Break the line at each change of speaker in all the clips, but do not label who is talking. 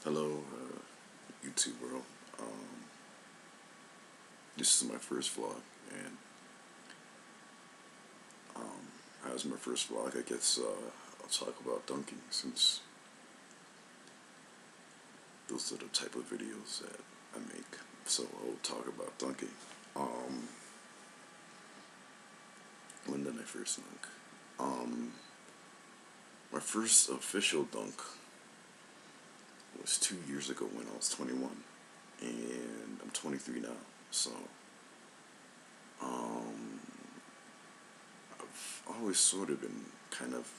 Hello, YouTube world. Um, this is my first vlog, and as my first vlog, I guess I'll talk about dunking since those are the type of videos that I make. So I'll talk about dunking. Um, when did I first dunk? My first official dunk was 2 years ago when I was 21, and I'm 23 now. So um, I've always sort of been kind of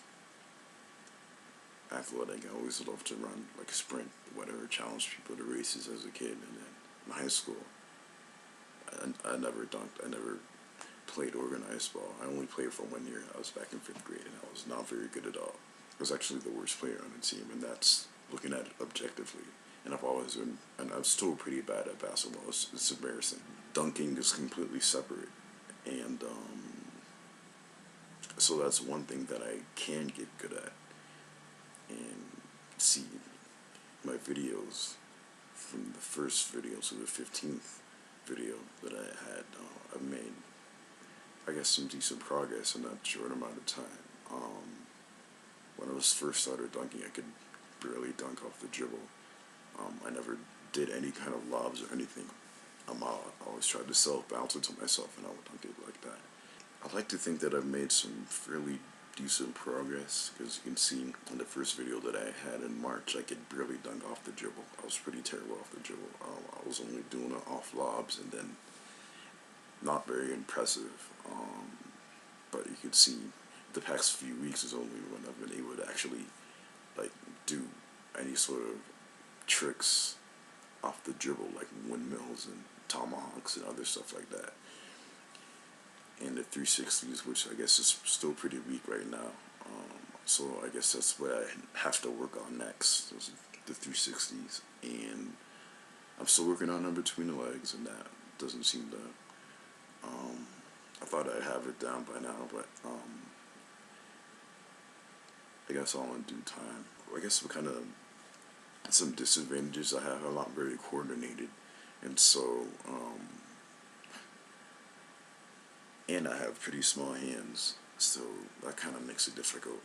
athletic. I always loved to run, like sprint, whatever, challenge people to races as a kid. And then in high school, I never dunked. I never played organized ball. I only played for 1 year. I was back in 5th grade, and I was not very good at all. I was actually the worst player on the team, and that's looking at it objectively. And I've always been, and I'm still pretty bad at basketball. It's embarrassing. Dunking is completely separate, and so that's one thing that I can get good at. And see my videos from the first video to the 15th video that I had, I've made, I guess, some decent progress in that short amount of time. When I was first started dunking, I could barely dunk off the dribble. I never did any kind of lobs or anything. I always tried to self-bounce it to myself, and I would dunk it like that. I like to think that I've made some fairly decent progress, because you can see in the first video that I had in March, I could barely dunk off the dribble. I was pretty terrible off the dribble. I was only doing it off lobs, and then not very impressive. But you could see the past few weeks is only when I've been able to actually like do any sort of tricks off the dribble, like windmills and tomahawks and other stuff like that. And the 360s, which I guess is still pretty weak right now. So I guess that's what I have to work on next, is the 360s. And I'm still working on them between the legs, and that doesn't seem to, I thought I'd have it down by now, but I guess all in due time. I guess what kind of some disadvantages I have, I'm not very coordinated, and so and I have pretty small hands, so that kind of makes it difficult.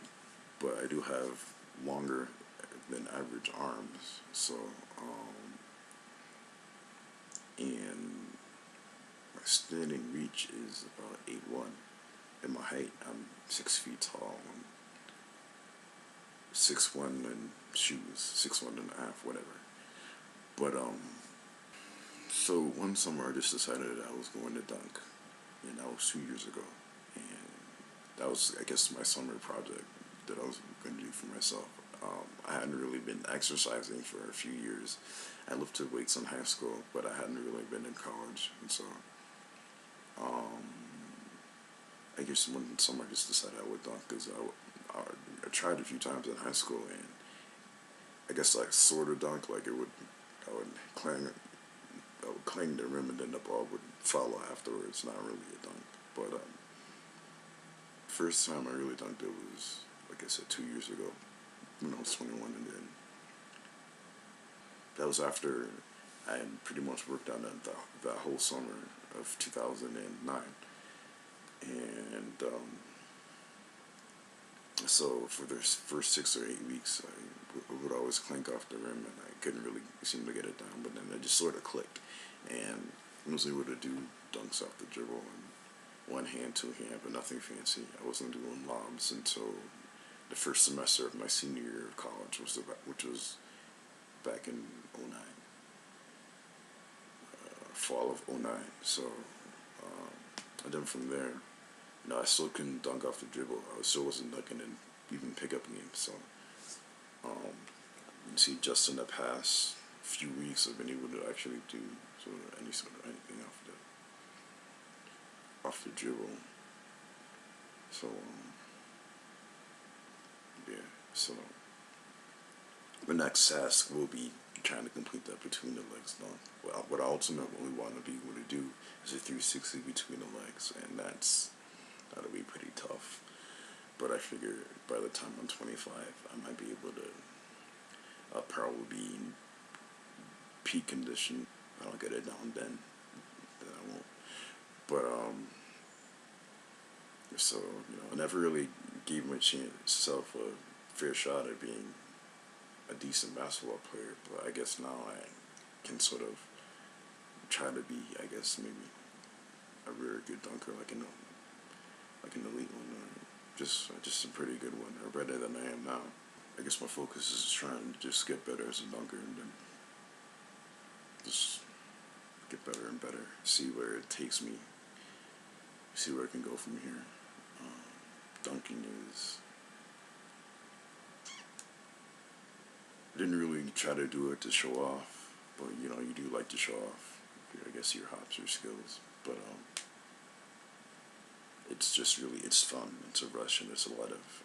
But I do have longer than average arms, so and my standing reach is about 8'1", and my height, I'm 6 feet tall. I'm 6'1" in shoes, 6'1.5", whatever. But so one summer I just decided that I was going to dunk, and that was 2 years ago, and that was, I guess, my summer project that I was going to do for myself. I hadn't really been exercising for a few years. I lifted weights in high school, but I hadn't really been in college, and so I guess one summer I just decided I would dunk, because I tried a few times in high school, and I guess like sort of dunk, like I would clang the rim, and then the ball would follow afterwards. Not really a dunk, but first time I really dunked, it was, like I said, 2 years ago when I was 21, and then that was after I had pretty much worked on that whole summer of 2009, and so for the first 6 or 8 weeks, I would always clank off the rim, and I couldn't really seem to get it down. But then it just sort of clicked, and I was able to do dunks off the dribble and one hand, two hand, but nothing fancy. I wasn't doing lobs until the first semester of my senior year of college, which was back in '09, fall of '09. So, and then from there, I still couldn't dunk off the dribble. I still wasn't dunking in even pickup games. So, you see, just in the past few weeks, I've been able to actually do sort of anything off the dribble. So, yeah. So, the next task will be trying to complete that between the legs dunk. What I ultimately want to be able to do is a 360 between the legs, and that'll be pretty tough. But I figure by the time I'm 25, I might be able to. I'll probably be peak condition. I don't get it now and then. Then I won't. But so I never really gave myself a fair shot at being a decent basketball player. But I guess now I can sort of try to be, I guess, maybe a very good dunker, like an elite one, or just a pretty good one, or better than I am now. I guess my focus is trying to just get better as a dunker, and then just get better and better. See where it takes me. See where I can go from here. Dunking is. I didn't really try to do it to show off, but you do like to show off. I guess your hops, your skills, but it's just really, it's fun. It's a rush, and it's a lot of,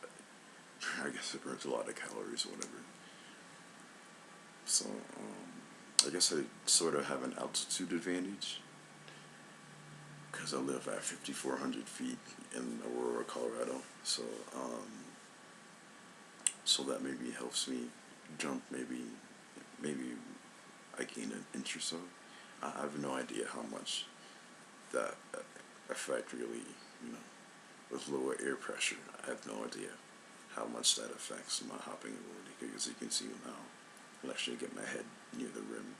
I guess it burns a lot of calories or whatever. So I guess I sort of have an altitude advantage because I live at 5,400 feet in Aurora, Colorado. So so that maybe helps me jump. Maybe I gain an inch or so. I have no idea how much that effect really, with lower air pressure. I have no idea how much that affects my hopping ability, because you can see now, I'll actually get my head near the rim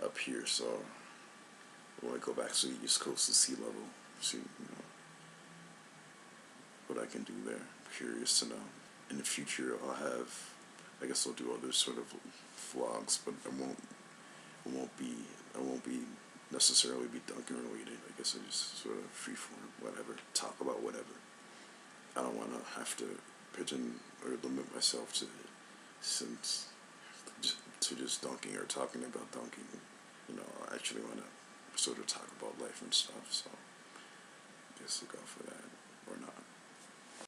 up here, so when I go back to the East Coast to sea level, see, what I can do there. Curious to know. In the future, I guess I'll do other sort of vlogs, but I won't be necessarily be dunking related. I guess I just sort of freeform, whatever, talk about whatever. I don't want to have to pigeon or limit myself to just dunking or talking about dunking. I actually want to sort of talk about life and stuff. So